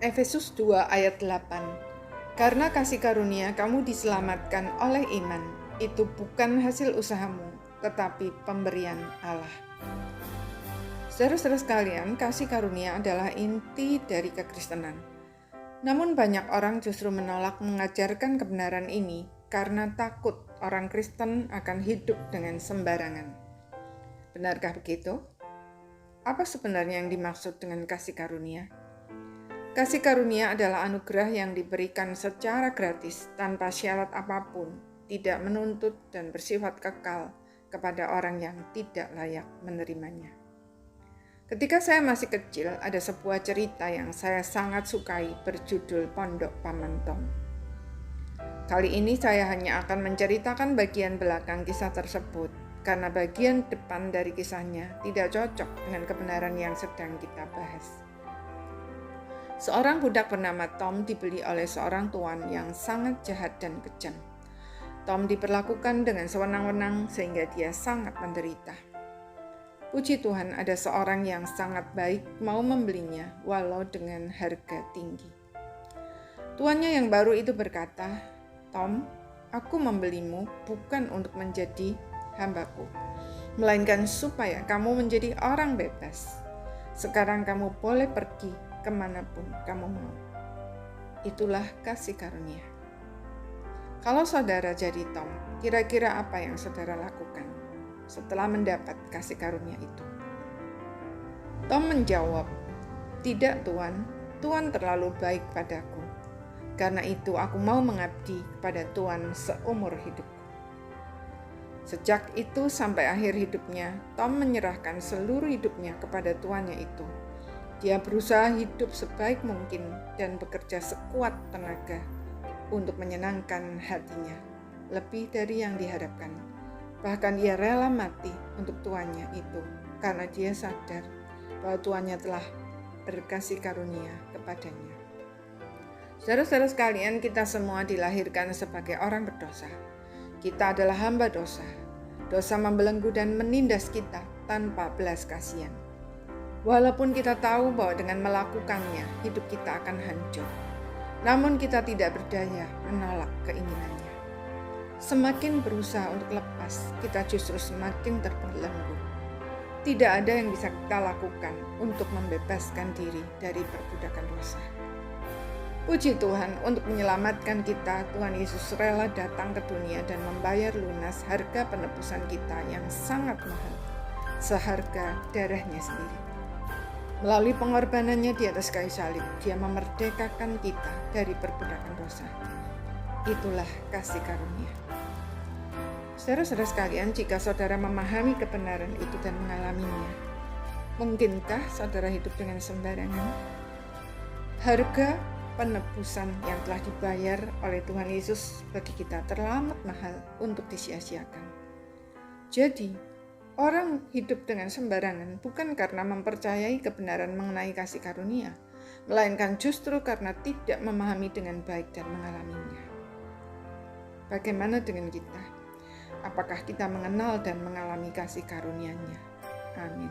Efesus 2 ayat 8. Karena kasih karunia kamu diselamatkan oleh iman, itu bukan hasil usahamu, tetapi pemberian Allah. Saudara-saudara sekalian, kasih karunia adalah inti dari kekristenan. Namun banyak orang justru menolak mengajarkan kebenaran ini karena takut orang Kristen akan hidup dengan sembarangan. Benarkah begitu? Apa sebenarnya yang dimaksud dengan kasih karunia? Kasih karunia adalah anugerah yang diberikan secara gratis tanpa syarat apapun, tidak menuntut dan bersifat kekal kepada orang yang tidak layak menerimanya. Ketika saya masih kecil, ada sebuah cerita yang saya sangat sukai berjudul Pondok Paman Tom. Kali ini saya hanya akan menceritakan bagian belakang kisah tersebut, karena bagian depan dari kisahnya tidak cocok dengan kebenaran yang sedang kita bahas. Seorang budak bernama Tom dibeli oleh seorang tuan yang sangat jahat dan kejam. Tom diperlakukan dengan sewenang-wenang sehingga dia sangat menderita. Puji Tuhan, ada seorang yang sangat baik mau membelinya walau dengan harga tinggi. Tuannya yang baru itu berkata, "Tom, aku membelimu bukan untuk menjadi hambaku, melainkan supaya kamu menjadi orang bebas. Sekarang kamu boleh pergi kemanapun kamu mau." Itulah kasih karunia. Kalau saudara jadi Tom, kira-kira apa yang saudara lakukan setelah mendapat kasih karunia itu? Tom menjawab, "Tidak Tuan, Tuan terlalu baik padaku. Karena itu aku mau mengabdi kepada Tuan seumur hidupku." Sejak itu sampai akhir hidupnya, Tom menyerahkan seluruh hidupnya kepada tuannya itu. Dia berusaha hidup sebaik mungkin dan bekerja sekuat tenaga untuk menyenangkan hatinya, lebih dari yang diharapkan. Bahkan ia rela mati untuk tuannya itu, karena dia sadar bahwa tuannya telah berkasih karunia kepadanya. Saudara-saudara sekalian, kita semua dilahirkan sebagai orang berdosa. Kita adalah hamba dosa. Dosa membelenggu dan menindas kita tanpa belas kasihan. Walaupun kita tahu bahwa dengan melakukannya, hidup kita akan hancur. Namun kita tidak berdaya menolak keinginannya. Semakin berusaha untuk lepas, kita justru semakin terbelenggu. Tidak ada yang bisa kita lakukan untuk membebaskan diri dari perbudakan dosa. Puji Tuhan, untuk menyelamatkan kita, Tuhan Yesus rela datang ke dunia dan membayar lunas harga penebusan kita yang sangat mahal, seharga darahnya sendiri. Melalui pengorbanannya di atas kayu salib, dia memerdekakan kita dari perbudakan dosa. Itulah kasih karunia. Saudara-saudara sekalian, jika saudara memahami kebenaran itu dan mengalaminya, mungkinkah saudara hidup dengan sembarangan? Harga penebusan yang telah dibayar oleh Tuhan Yesus bagi kita terlalu mahal untuk disia-siakan. Jadi, orang hidup dengan sembarangan bukan karena mempercayai kebenaran mengenai kasih karunia, melainkan justru karena tidak memahami dengan baik dan mengalaminya. Bagaimana dengan kita? Apakah kita mengenal dan mengalami kasih karunia-Nya? Amin.